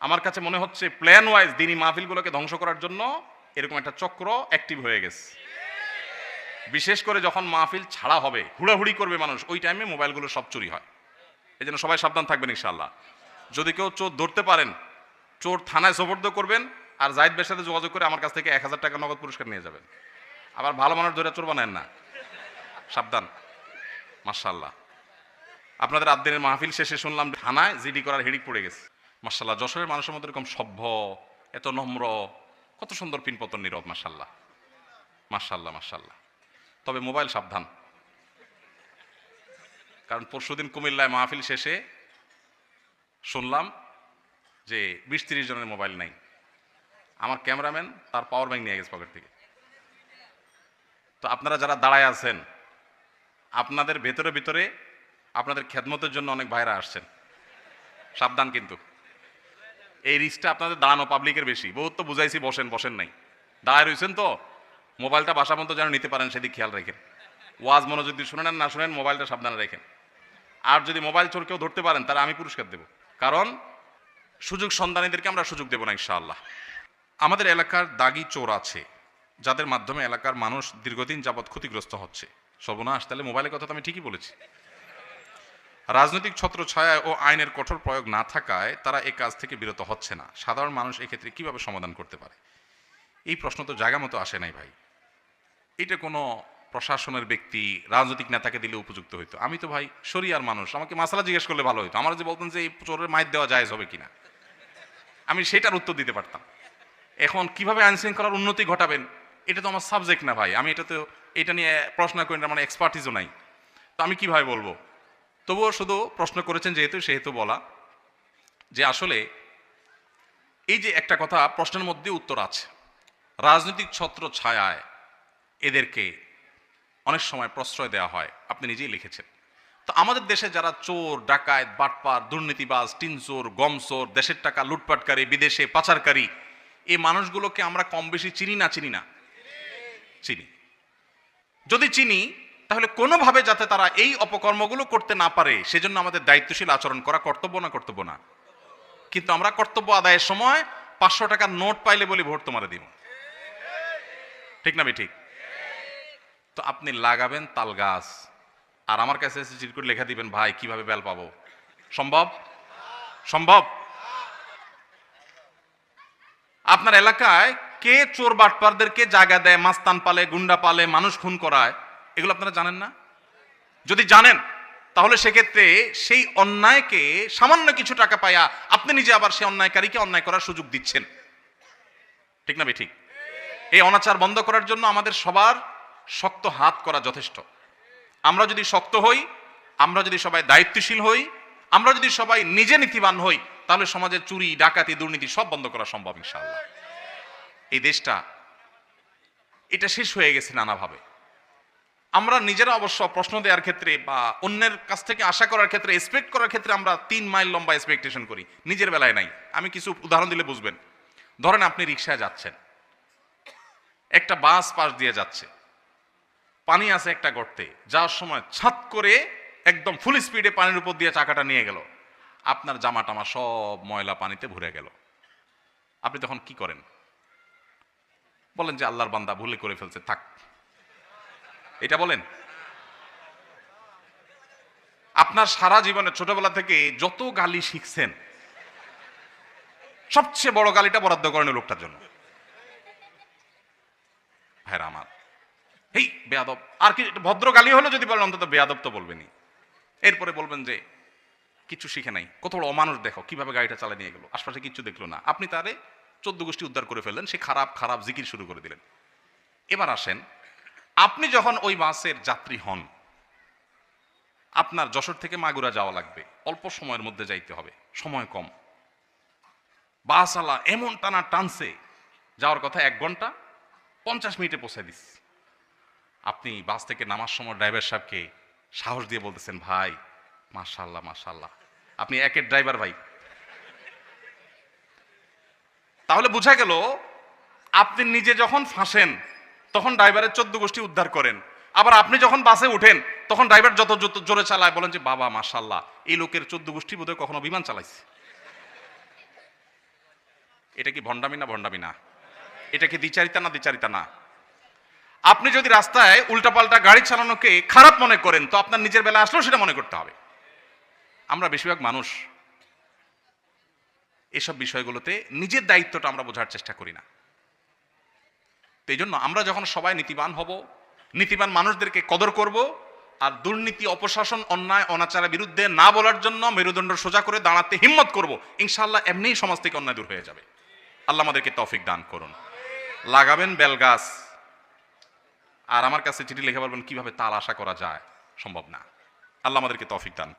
আমার কাছে মনে হচ্ছে প্ল্যান ওয়াইজ দিনী মাহফিলগুলোকে ধ্বংস করার জন্য এরকম একটা চক্র অ্যাক্টিভ হয়ে গেছে। বিশেষ করে যখন মাহফিল ছাড়া হবে, হুড়াহুড়ি করবে মানুষ, ওই টাইমে মোবাইলগুলো সব চুরি হয়। এই জন্য সবাই সাবধান থাকবেন ইনশাআল্লাহ। যদি কেউ চোর ধরতে পারেন, চোর থানায় সোপর্দ করবেন, আর জাহিদ ভাইয়ের সাথে যোগাযোগ করে আমার কাছ থেকে 1000 টাকা নগদ পুরস্কার নিয়ে যাবেন। আবার ভালো মানুষ ধরে চোর বানায়েন না, সাবধান। মাশাআল্লাহ, আপনাদের আদ্দিনের মাহফিল শেষে শুনলাম থানায় জিডি করার হিড়িক পড়ে গেছে। মাশাআল্লাহ, যশোরের মানুষের মধ্যে এরকম সভ্য, এত নম্র, কত সুন্দর পিনপতন নীরব। মাশাআল্লাহ মাশাআল্লাহ মাশাআল্লাহ। তবে মোবাইল সাবধান, কারণ পরশুদিন কুমিল্লায় মাহফিল শেষে শুনলাম যে 20-30 জনের মোবাইল নাই। আমার ক্যামেরাম্যান তার পাওয়ার ব্যাংক নিয়ে গেছে পকেট থেকে। তো আপনারা যারা দাঁড়ায় আছেন, আপনাদের ভেতরে ভিতরে আপনাদের খেদমতের জন্য অনেক ভাইরা আসছেন, সাবধান। কিন্তু এই রিস্কটা আপনাদের দাঁড়ানো পাবলিকের বেশি। বহুত তো বুঝাইছি বসেন, বসেন নাই, দাঁড়ায় রয়েছেন। তো মোবাইলটা বাসা পর্যন্ত যেন নিতে পারেন সেদিক খেয়াল রাখেন। ওয়াজ মনোযোগ দিয়ে শুনেন না শুনেন, মোবাইলটা সাবধানে রাখেন। আর যদি মোবাইল চোর কেউ ধরতে পারেন তারা আমি পুরস্কার দেব, কারণ সুযোগ সন্ধানীদেরকে আমরা সুযোগ দেব না ইনশাআল্লাহ। আমাদের এলাকার দাগি চোর আছে, যাদের মাধ্যমে এলাকার মানুষ দীর্ঘদিন যাবৎ ক্ষতিগ্রস্ত হচ্ছে। সর্বনাশ, তাহলে মোবাইলের কথা তো আমি ঠিকই বলেছি। রাজনৈতিক ছত্রছায়া ও আইনের কঠোর প্রয়োগ না থাকায় তারা এই কাজ থেকে বিরত হচ্ছে না। সাধারণ মানুষ এক্ষেত্রে কিভাবে সমাধান করতে পারে? এই প্রশ্ন তো জায়গা মতো আসে নাই ভাই। এটা কোনো প্রশাসনের ব্যক্তি, রাজনৈতিক নেতাকে দিলে উপযুক্ত হইতো। আমি তো ভাই শরিয়ার মানুষ, আমাকে মাসালা জিজ্ঞেস করলে ভালো হইতো। আমার যে বলতেন যে এই চোরের মাইর দেওয়া জায়েজ হবে কিনা, আমি সেটার উত্তর দিতে পারতাম। এখন কিভাবে আইন শৃঙ্খলার উন্নতি ঘটাবেন, এটা তো আমার সাবজেক্ট না ভাই। আমি এটা নিয়ে প্রশ্ন করি না, মানে এক্সপার্টিসও নাই, তো আমি কিভাবে বলবো? তবুও শুধু প্রশ্ন করেছেন যেহেতু, সেহেতু বলা যে আসলে এই যে একটা কথা প্রশ্নের মধ্যে উত্তর আছে, রাজনৈতিক ছত্র ছায়ায় এদেরকে অনেক সময় প্রশ্রয় দেওয়া হয়। আপনি নিজেই লিখেছেন। তো আমাদের দেশে যারা চোর, ডাকাত, বাটপার, দুর্নীতিবাজ, টিনচোর, গমচোর, দেশের টাকা লুটপাটকারী, বিদেশে পাচারকারী, এই মানুষগুলোকে আমরা কম বেশি চিনি না চিনি না? চিনি। যদি চিনি, তাহলে কোনোভাবে যাতে তারা এই অপকর্মগুলো করতে না পারে সেজন্য আমাদের দায়িত্বশীল আচরণ করা কর্তব্য না কর্তব্য না? কিন্তু আমরা কর্তব্য আদায়ের সময় 500 টাকার নোট পাইলে বলি ভোট তোমারে দিব, ঠিক না? ঠিক। তো আপনি লাগাবেন তাল গাছ, আর আমার কাছে এসে চিট করে লেখা দিবেন ভাই কিভাবে বেল পাবো? সম্ভব? সম্ভব? আপনার এলাকায় কে চোর বাটপারদেরকে জায়গা দেয়, মাস্তান পালে, গুন্ডা পালে, মানুষ খুন করায়, এগুলো আপনারা জানেন না? যদি জানেন তাহলে সেক্ষেত্রে সেই অন্যায়কে সামান্য কিছু টাকা পায়া আপনি নিজে আবার সেই অন্যায়কারীকে অন্যায় করার সুযোগ দিচ্ছেন, ঠিক না? ঠিক। এই অনাচার বন্ধ করার জন্য আমাদের সবার শক্ত হাত করা যথেষ্ট। আমরা যদি শক্ত হই, আমরা যদি সবাই দায়িত্বশীল হই, আমরা যদি সবাই নিজে নীতিবান হই, তাহলে সমাজের চুরি, ডাকাতি, দুর্নীতি সব বন্ধ করা সম্ভব ইনশাআল্লাহ। এই দেশটা এটা শেষ হয়ে গেছে নানাভাবে। আমরা নিজেরা অবশ্য প্রশ্ন দেওয়ার ক্ষেত্রে বা অন্যের কাছ থেকে আশা করার ক্ষেত্রে, এক্সপেক্ট করার ক্ষেত্রে আমরা 3 মাইল লম্বা এক্সপেকটেশন করি, নিজের বেলায় নাই। আমি কিছু উদাহরণ দিলে বুঝবেন। ধরেন আপনি রিকশায় যাচ্ছেন, একটা বাস পাশ দিয়ে যাচ্ছে, পানি আছে একটা গর্তে, যাওয়ার সময় ছাত করে একদম ফুল স্পিডে পানির উপর দিয়ে চাকাটা নিয়ে গেল, আপনার জামা টামা সব ময়লা পানিতে ভরে গেল। আপনি তখন কি করেন? বলেন যে আল্লাহর বান্দা ভুলে করে ফেলছে, থাক, এটা বলেন? আপনার সারা জীবনে ছোটবেলা থেকে যত গালি শিখছেন, সবচেয়ে বড় গালিটা বরাদ্দ করেন লোকটার জন্য। ভাইরা আমার, এই বেয়াদব, আর কি ভদ্র গালি হলো যদি বলেন অন্তত বেয়াদব তো বলবেনই। এরপরে বলবেন যে কিছু শিখে নাই, কত বড় অমানুষ, দেখো কিভাবে গাড়িটা চালা নিয়ে গেল, আশপাশে কিচ্ছু দেখলো না। আপনি তারে 14 গোষ্ঠী উদ্ধার করে ফেললেন, সে খারাপ খারাপ জিকির শুরু করে দিলেন। এবার আসেন, আপনি যখন ওই বাসের যাত্রী হন, আপনার যশোর থেকে মাগুরা যাওয়া লাগবে, অল্প সময়ের মধ্যে যাইতে হবে, সময় কম, বাসওয়ালা এমন টানা টানছে, যাওয়ার কথা 1 ঘন্টা 50 মিনিটে পৌঁছে দিস। আপনি বাস থেকে নামার সময় ড্রাইভার সাহেবকে সাহস দিয়ে বলতেছেন, ভাই মাশাআল্লাহ মাশাআল্লাহ, আপনি একের ড্রাইভার ভাই। তাহলে বোঝা গেল আপনি নিজে যখন ফাঁসেন তখন ড্রাইভারের 14 গোষ্ঠী উদ্ধার করেন, আবার আপনি যখন বাসে উঠেন তখন ড্রাইভার যত জোরে চালায় বলেন যে বাবা মাশাআল্লাহ, এই লোকের 14 গোষ্ঠী বোধহয় কখনো বিমান চালাইছে। এটা কি ভণ্ডামি না ভণ্ডামি না? এটা কি দ্বিচারিতা না দ্বিচারিতা না? আপনি যদি রাস্তায় উল্টাপাল্টা গাড়ি চালানোকে খারাপ মনে করেন, তো আপনার নিজের বেলা আসলেও সেটা মনে করতে হবে। আমরা বেশিরভাগ মানুষ এসব বিষয়গুলোতে নিজের দায়িত্বটা আমরা বোঝার চেষ্টা করি না। তো এই জন্য আমরা যখন সবাই নীতিবান হব, নীতিবান মানুষদেরকে কদর করব, আর দুর্নীতি, অপশাসন, অন্যায় অনাচারের বিরুদ্ধে না বলার জন্য মেরুদণ্ড সোজা করে দাঁড়াতে হিম্মত করব, ইনশাআল্লাহ এমনিই সমাজ থেকে অন্যায় দূর হয়ে যাবে। আল্লাহ আমাদেরকে তৌফিক দান করুন। লাগাবেন বেল গাছ, আর আমার কাছে চিঠি লিখে বলবেন কিভাবে তাল আশা করা যায়, সম্ভব না। আল্লাহ আমাদেরকে তৌফিক দান